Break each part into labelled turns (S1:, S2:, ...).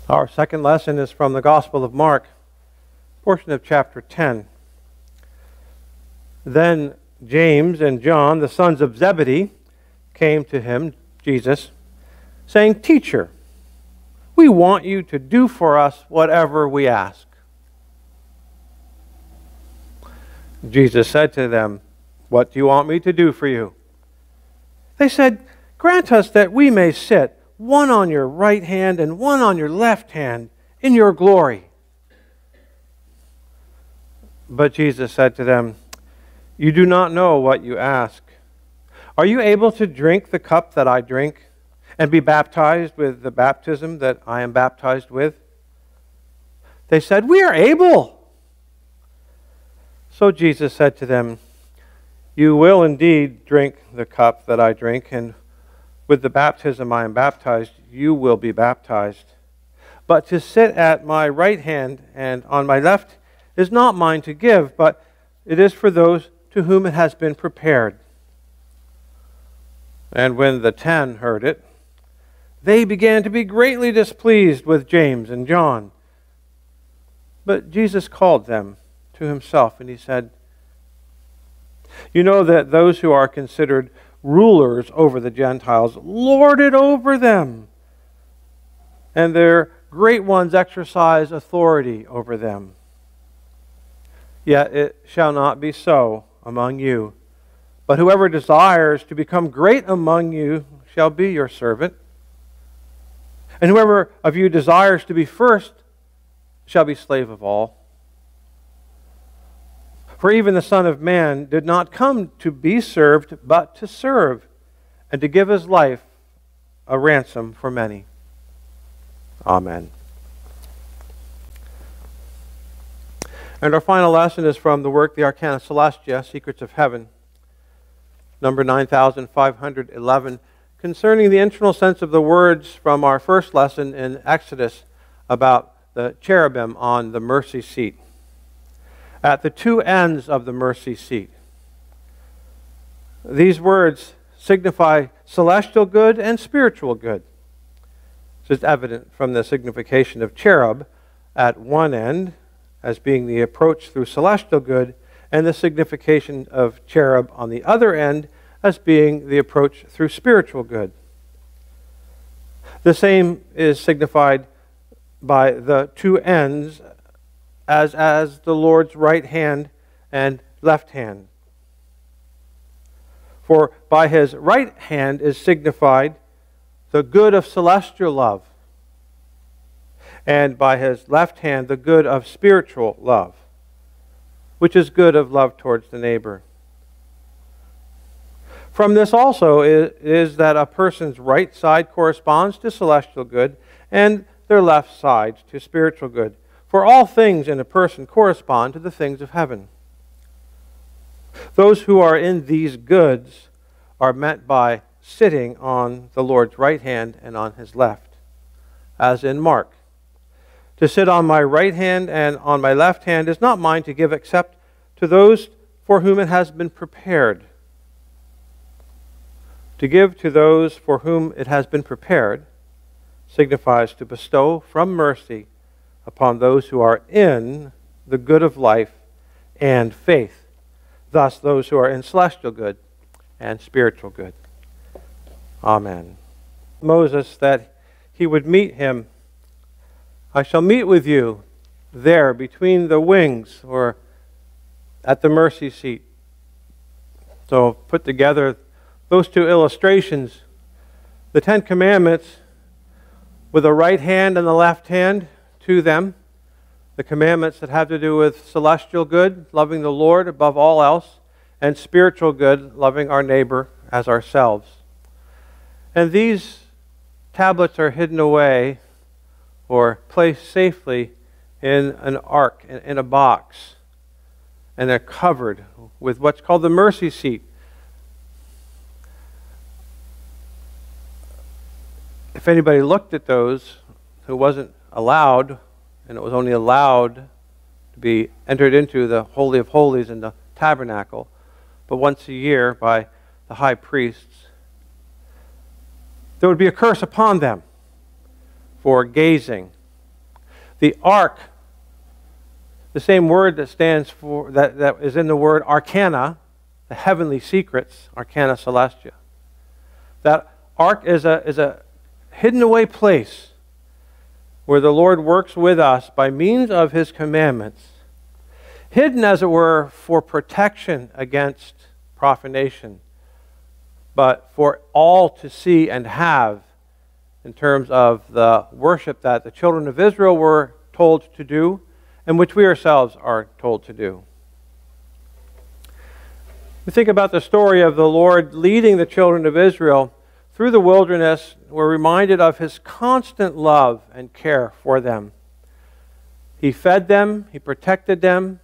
S1: Our second lesson is from the Gospel of Mark, portion of chapter 10. Then James and John, the sons of Zebedee, came to him, Jesus, saying, "Teacher, we want you to do for us whatever we ask." Jesus said to them, "What do you want me to do for you?" They said, "Grant us that we may sit, one on your right hand and one on your left hand, in your glory." But Jesus said to them, "You do not know what you ask. Are you able to drink the cup that I drink, and be baptized with the baptism that I am baptized with?" They said, "We are able." So Jesus said to them, "You will indeed drink the cup that I drink, and with the baptism I am baptized, you will be baptized. But to sit at my right hand and on my left is not mine to give, but it is for those to whom it has been prepared." And when the 10 heard it, they began to be greatly displeased with James and John. But Jesus called them to himself, and he said, "You know that those who are considered rulers over the Gentiles lord it over them, and their great ones exercise authority over them. Yet it shall not be so among you. But whoever desires to become great among you shall be your servant. And whoever of you desires to be first shall be slave of all. For even the Son of Man did not come to be served, but to serve, and to give his life a ransom for many." Amen. And our final lesson is from the work, the Arcana Coelestia, Secrets of Heaven, number 9511, concerning the internal sense of the words from our first lesson in Exodus about the cherubim on the mercy seat, at the two ends of the mercy seat. These words signify celestial good and spiritual good. This is evident from the signification of cherub at one end as being the approach through celestial good, and the signification of cherub on the other end as being the approach through spiritual good. The same is signified by the two ends as the Lord's right hand and left hand. For by his right hand is signified the good of celestial love, and by his left hand the good of spiritual love, which is good of love towards the neighbor. From this also is that a person's right side corresponds to celestial good, and their left side to spiritual good. For all things in a person correspond to the things of heaven. Those who are in these goods are meant by sitting on the Lord's right hand and on his left, as in Mark. To sit on my right hand and on my left hand is not mine to give except to those for whom it has been prepared. To give to those for whom it has been prepared signifies to bestow from mercy upon those who are in the good of life and faith, thus those who are in celestial good and spiritual good. Amen. Moses, that he would meet him. "I shall meet with you there between the wings," or at the mercy seat. So put together those two illustrations, the 10 Commandments with the right hand and the left hand to them, the commandments that have to do with celestial good, loving the Lord above all else, and spiritual good, loving our neighbor as ourselves. And these tablets are hidden away or placed safely in an ark, in a box, and they're covered with what's called the mercy seat. If anybody looked at those who wasn't allowed, and it was only allowed to be entered into the Holy of Holies in the tabernacle, but once a year by the high priests, there would be a curse upon them for gazing The ark, the same word that stands for, that is in the word Arcana, the heavenly secrets, Arcana Coelestia. That ark is a hidden away place where the Lord works with us by means of His commandments, hidden, as it were, for protection against profanation, but for all to see and have, in terms of the worship that the children of Israel were told to do, and which we ourselves are told to do. We think about the story of the Lord leading the children of Israel through the wilderness. We're reminded of His constant love and care for them. He fed them, He protected them.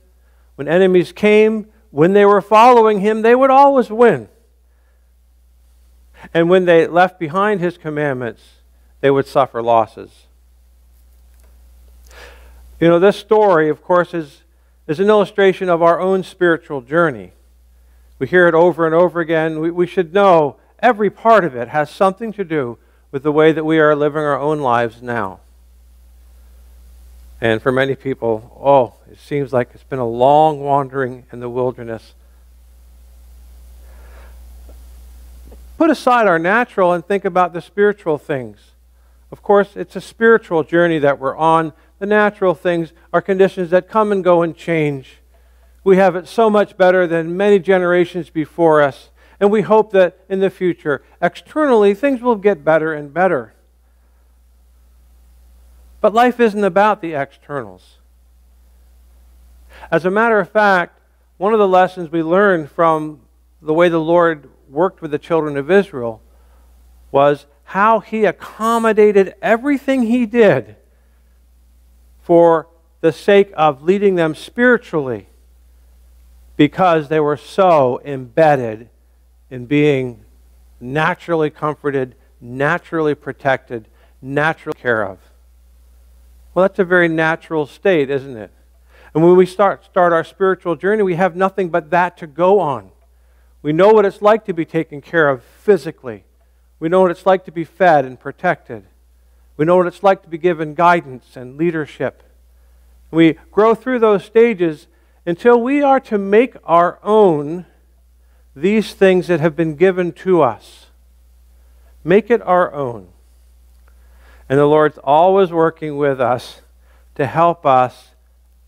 S1: When enemies came, when they were following Him, they would always win. And when they left behind His commandments, they would suffer losses. You know, this story, of course, is an illustration of our own spiritual journey. We hear it over and over again. We should know every part of it has something to do with the way that we are living our own lives now. And for many people, it seems like it's been a long wandering in the wilderness. Put aside our natural and think about the spiritual things. Of course, it's a spiritual journey that we're on. The natural things are conditions that come and go and change. We have it so much better than many generations before us, and we hope that in the future, externally, things will get better and better. But life isn't about the externals. As a matter of fact, one of the lessons we learned from the way the Lord worked with the children of Israel was how He accommodated everything He did for the sake of leading them spiritually, because they were so embedded in being naturally comforted, naturally protected, naturally taken care of. Well, that's a very natural state, isn't it? And when we start our spiritual journey, we have nothing but that to go on. We know what it's like to be taken care of physically. We know what it's like to be fed and protected. We know what it's like to be given guidance and leadership. We grow through those stages until we are to make our own these things that have been given to us. Make it our own. And the Lord's always working with us to help us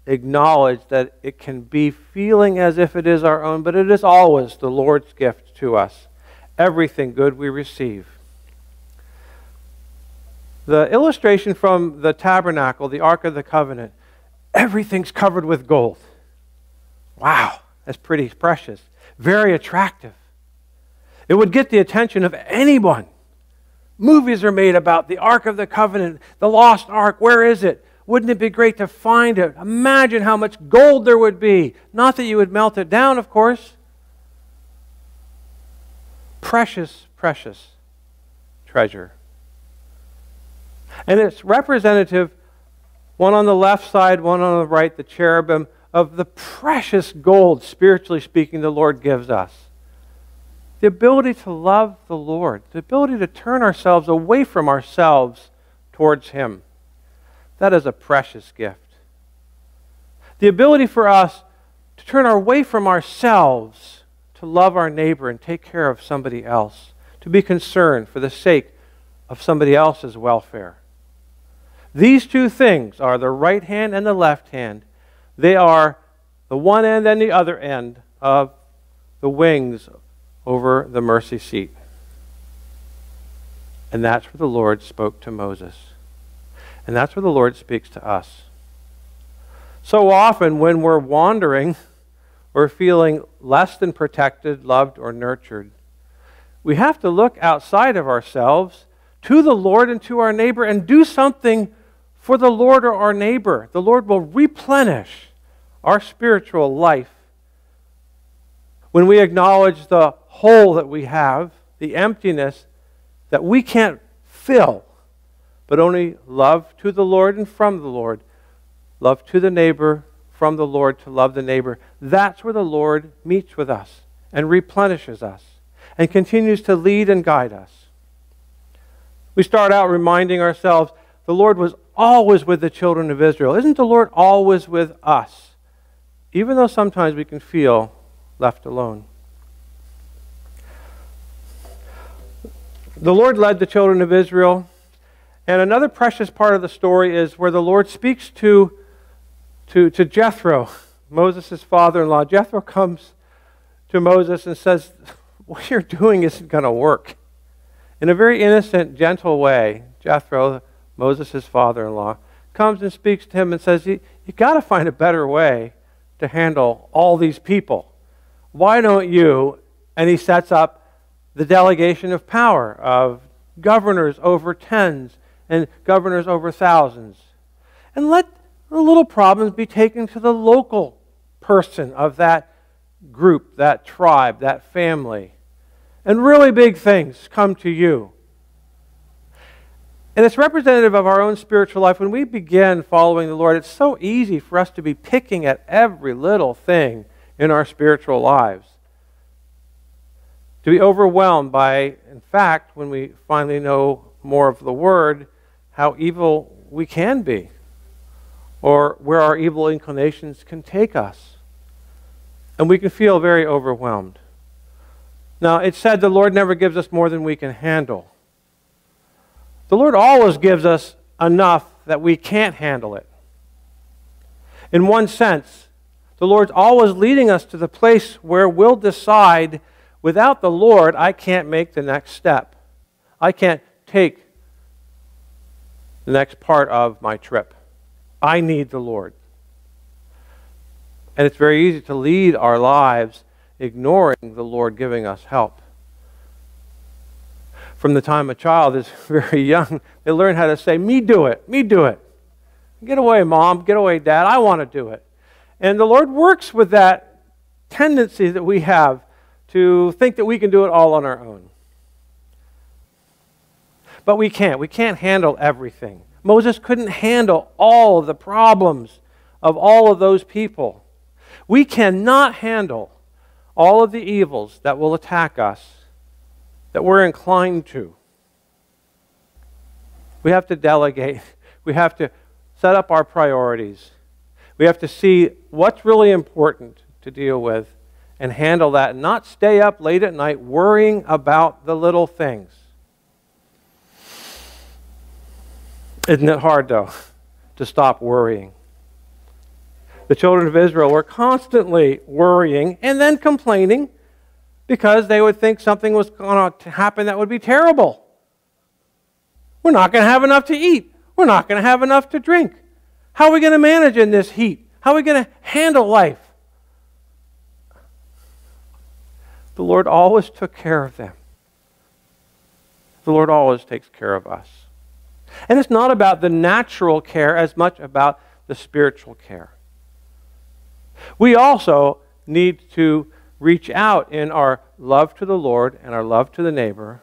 S1: acknowledge that it can be feeling as if it is our own, but it is always the Lord's gift to us. Everything good we receive. The illustration from the tabernacle, the Ark of the Covenant, everything's covered with gold. Wow, that's pretty precious. Very attractive. It would get the attention of anyone. Movies are made about the Ark of the Covenant, the lost Ark. Where is it? Wouldn't it be great to find it? Imagine how much gold there would be. Not that you would melt it down, of course. Precious, precious treasure. And it's representative, one on the left side, one on the right, the cherubim, of the precious gold, spiritually speaking, the Lord gives us. The ability to love the Lord, the ability to turn ourselves away from ourselves towards Him. That is a precious gift. The ability for us to turn away from ourselves to love our neighbor and take care of somebody else, to be concerned for the sake of somebody else's welfare. These two things are the right hand and the left hand. They are the one end and the other end of the wings over the mercy seat. And that's where the Lord spoke to Moses. And that's where the Lord speaks to us. So often when we're wandering, we're feeling less than protected, loved, or nurtured. We have to look outside of ourselves to the Lord and to our neighbor and do something for the Lord or our neighbor. The Lord will replenish our spiritual life when we acknowledge the hole that we have, the emptiness that we can't fill, but only love to the Lord and from the Lord. Love to the neighbor, from the Lord to love the neighbor. That's where the Lord meets with us and replenishes us and continues to lead and guide us. We start out reminding ourselves the Lord was always with the children of Israel? Isn't the Lord always with us? Even though sometimes we can feel left alone. The Lord led the children of Israel. And another precious part of the story is where the Lord speaks to Jethro, Moses' father-in-law. Jethro comes to Moses and says, what you're doing isn't going to work. In a very innocent, gentle way, Jethro, Moses' father-in-law, comes and speaks to him and says, you got to find a better way to handle all these people. Why don't you? And he sets up the delegation of power of governors over tens and governors over thousands. And let the little problems be taken to the local person of that group, that tribe, that family. And really big things come to you. And it's representative of our own spiritual life. When we begin following the Lord, it's so easy for us to be picking at every little thing in our spiritual lives. To be overwhelmed by, in fact, when we finally know more of the Word, how evil we can be, or where our evil inclinations can take us. And we can feel very overwhelmed. Now, it's said the Lord never gives us more than we can handle. The Lord always gives us enough that we can't handle it. In one sense, the Lord's always leading us to the place where we'll decide, without the Lord, I can't make the next step. I can't take the next part of my trip. I need the Lord. And it's very easy to lead our lives ignoring the Lord giving us help. From the time a child is very young, they learn how to say, me do it, me do it. Get away, Mom, get away, Dad, I want to do it. And the Lord works with that tendency that we have to think that we can do it all on our own. But we can't. We can't handle everything. Moses couldn't handle all of the problems of all of those people. We cannot handle all of the evils that will attack us, that we're inclined to. We have to delegate. We have to set up our priorities. We have to see what's really important to deal with and handle that, and not stay up late at night worrying about the little things. Isn't it hard, though, to stop worrying? The children of Israel were constantly worrying and then complaining because they would think something was going to happen that would be terrible. We're not going to have enough to eat. We're not going to have enough to drink. How are we going to manage in this heat? How are we going to handle life? The Lord always took care of them. The Lord always takes care of us. And it's not about the natural care as much about the spiritual care. We also need to reach out in our love to the Lord and our love to the neighbor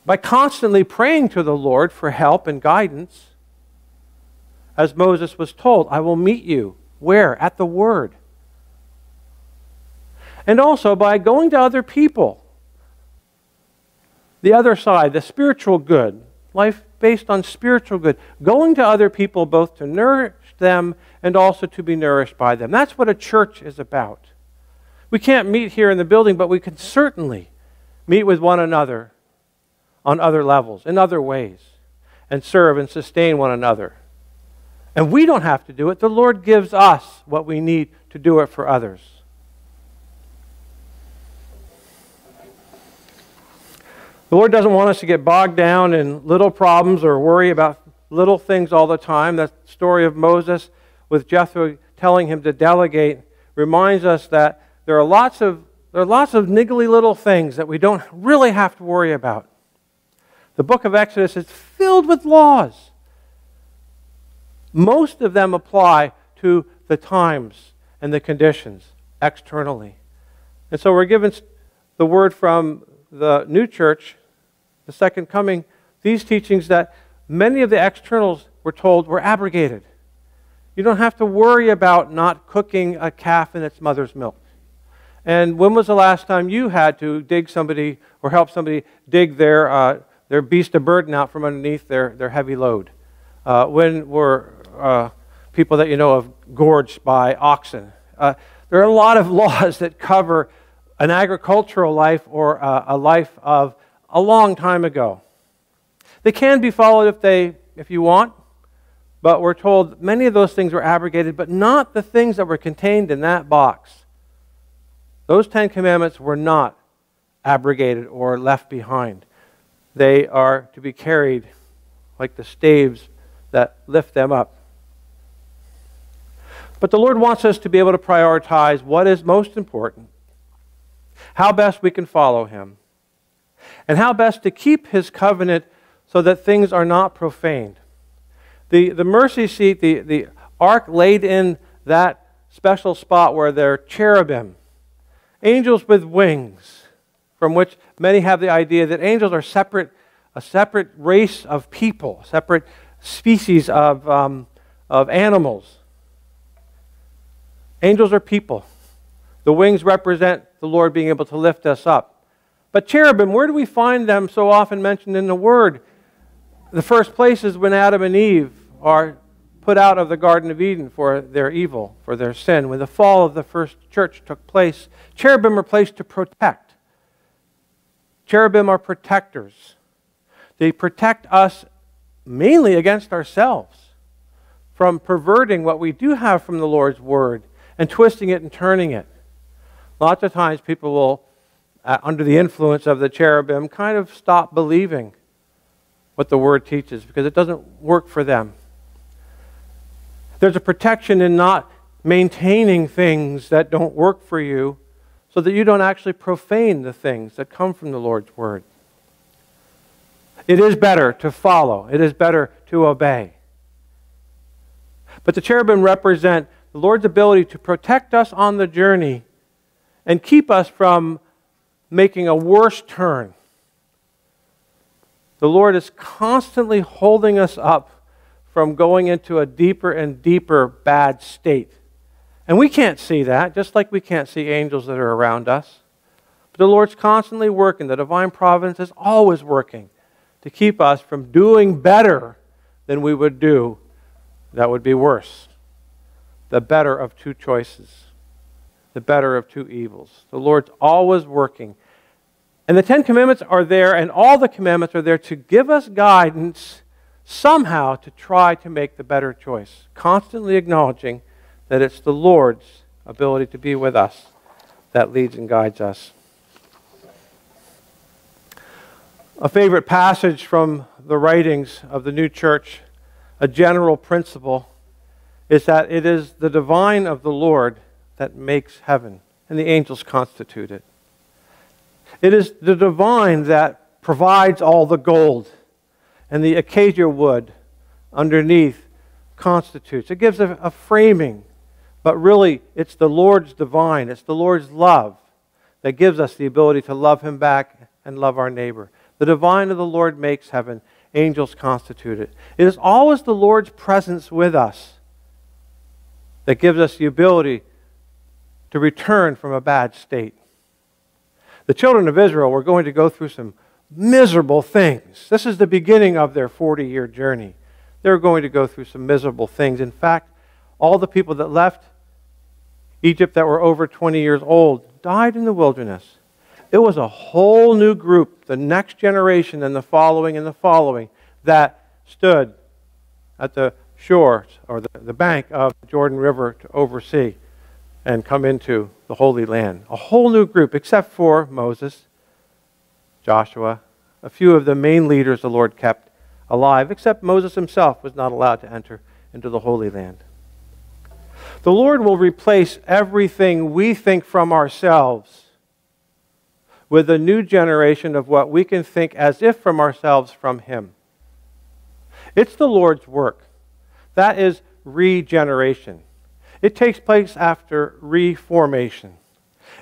S1: by constantly praying to the Lord for help and guidance. As Moses was told, I will meet you. Where? At the Word. And also by going to other people. The other side, the spiritual good, life based on spiritual good. Going to other people both to nourish them and also to be nourished by them. That's what a church is about. We can't meet here in the building, but we can certainly meet with one another on other levels, in other ways, and serve and sustain one another. And we don't have to do it. The Lord gives us what we need to do it for others. The Lord doesn't want us to get bogged down in little problems or worry about little things all the time. That story of Moses with Jethro telling him to delegate reminds us that there are lots of niggly little things that we don't really have to worry about. The book of Exodus is filled with laws. Most of them apply to the times and the conditions externally. And so we're given the word from the new church, the second coming, these teachings that many of the externals, we're told, were abrogated. You don't have to worry about not cooking a calf in its mother's milk. And when was the last time you had to dig somebody or help somebody dig their beast of burden out from underneath their heavy load? when were people that you know of gorged by oxen. There are a lot of laws that cover an agricultural life or a life of a long time ago. They can be followed if you want, but we're told many of those things were abrogated, but not the things that were contained in that box. Those 10 commandments were not abrogated or left behind. They are to be carried like the staves that lift them up. But the Lord wants us to be able to prioritize what is most important, how best we can follow Him, and how best to keep His covenant so that things are not profaned. The mercy seat, the ark laid in that special spot where there are cherubim, angels with wings, from which many have the idea that angels are a separate race of people, separate species of animals. Angels are people. The wings represent the Lord being able to lift us up. But cherubim, where do we find them so often mentioned in the Word? The first place is when Adam and Eve are put out of the Garden of Eden for their evil, for their sin. When the fall of the first church took place, cherubim are placed to protect. Cherubim are protectors. They protect us mainly against ourselves from perverting what we do have from the Lord's Word and twisting it and turning it. Lots of times people will, under the influence of the cherubim, kind of stop believing what the Word teaches because it doesn't work for them. There's a protection in not maintaining things that don't work for you so that you don't actually profane the things that come from the Lord's Word. It is better to follow. It is better to obey. But the cherubim represent the Lord's ability to protect us on the journey and keep us from making a worse turn. The Lord is constantly holding us up from going into a deeper and deeper bad state. And we can't see that, just like we can't see angels that are around us. But the Lord's constantly working. The divine providence is always working to keep us from doing better than we would do that would be worse. The better of two choices. The better of two evils. The Lord's always working. And the 10 Commandments are there, and all the commandments are there to give us guidance somehow to try to make the better choice. Constantly acknowledging that it's the Lord's ability to be with us that leads and guides us. A favorite passage from the writings of the new church, a general principle, is that it is the divine of the Lord that makes heaven, and the angels constitute it. It is the divine that provides all the gold, and the acacia wood underneath constitutes. It gives a framing, but really it's the Lord's divine, it's the Lord's love that gives us the ability to love Him back and love our neighbor. The divine of the Lord makes heaven, angels constitute it. It is always the Lord's presence with us that gives us the ability to return from a bad state. The children of Israel were going to go through some miserable things. This is the beginning of their 40-year journey. They're going to go through some miserable things. In fact, all the people that left Egypt that were over 20 years old died in the wilderness. It was a whole new group, the next generation and the following, that stood at the shore or the bank of the Jordan River to oversee and come into the Holy Land. A whole new group, except for Moses, Joshua, a few of the main leaders the Lord kept alive, except Moses himself was not allowed to enter into the Holy Land. The Lord will replace everything we think from ourselves with a new generation of what we can think as if from ourselves from Him. It's the Lord's work. That is regeneration. It takes place after reformation.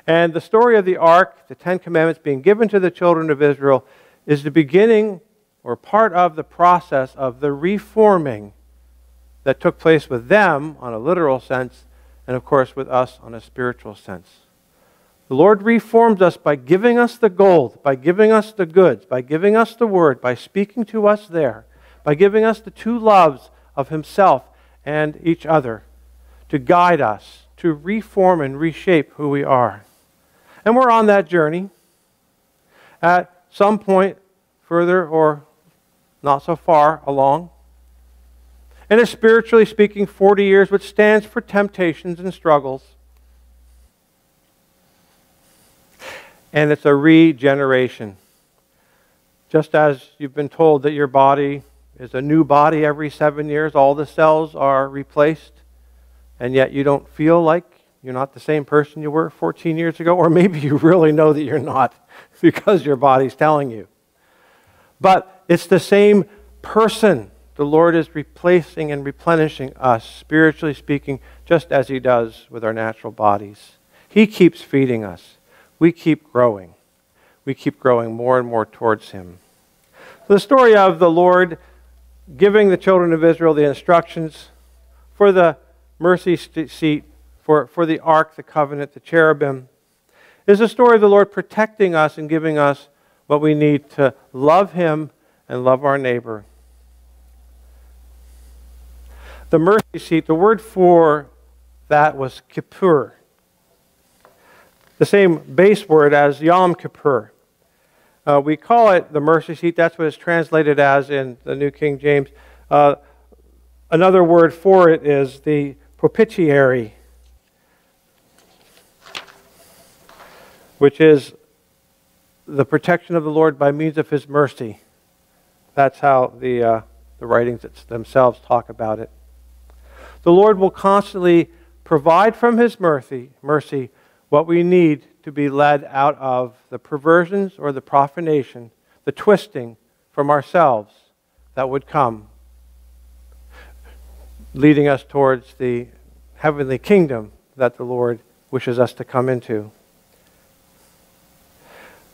S1: And the story of the ark, the 10 Commandments being given to the children of Israel, is the beginning or part of the process of the reforming that took place with them on a literal sense, and of course with us on a spiritual sense. The Lord reforms us by giving us the gold, by giving us the goods, by giving us the Word, by speaking to us there, by giving us the two loves of himself and each other to guide us, to reform and reshape who we are. And we're on that journey. At some point, further or not so far along. And it's spiritually speaking 40 years, which stands for temptations and struggles. And it's a regeneration. Just as you've been told that your body is a new body every 7 years, all the cells are replaced, and yet you don't feel like you're not the same person you were 14 years ago, or maybe you really know that you're not because your body's telling you. But it's the same person. The Lord is replacing and replenishing us, spiritually speaking, just as he does with our natural bodies. He keeps feeding us. We keep growing. We keep growing more and more towards him. So the story of the Lord giving the children of Israel the instructions for the mercy seat, for the ark, the covenant, the cherubim, is the story of the Lord protecting us and giving us what we need to love him and love our neighbor. The mercy seat, the word for that was kippur. The same base word as Yom Kippur. We call it the mercy seat. That's what it's translated as in the New King James. Another word for it is the propitiatory, which is the protection of the Lord by means of his mercy. That's how the writings themselves talk about it. The Lord will constantly provide from his mercy what we need to be led out of the perversions or the profanation, the twisting from ourselves that would come, leading us towards the heavenly kingdom that the Lord wishes us to come into.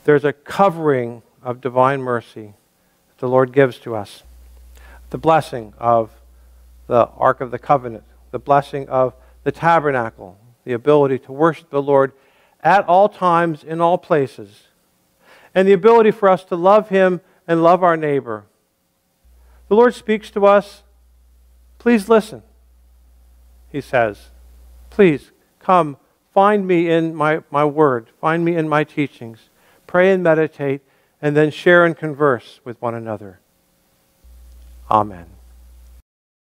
S1: There's a covering of divine mercy that the Lord gives to us. The blessing of the Ark of the Covenant, the blessing of the tabernacle, the ability to worship the Lord at all times, in all places, and the ability for us to love him and love our neighbor. The Lord speaks to us. Please listen, he says. Please come, find me in my word, find me in my teachings. Pray and meditate, and then share and converse with one another. Amen.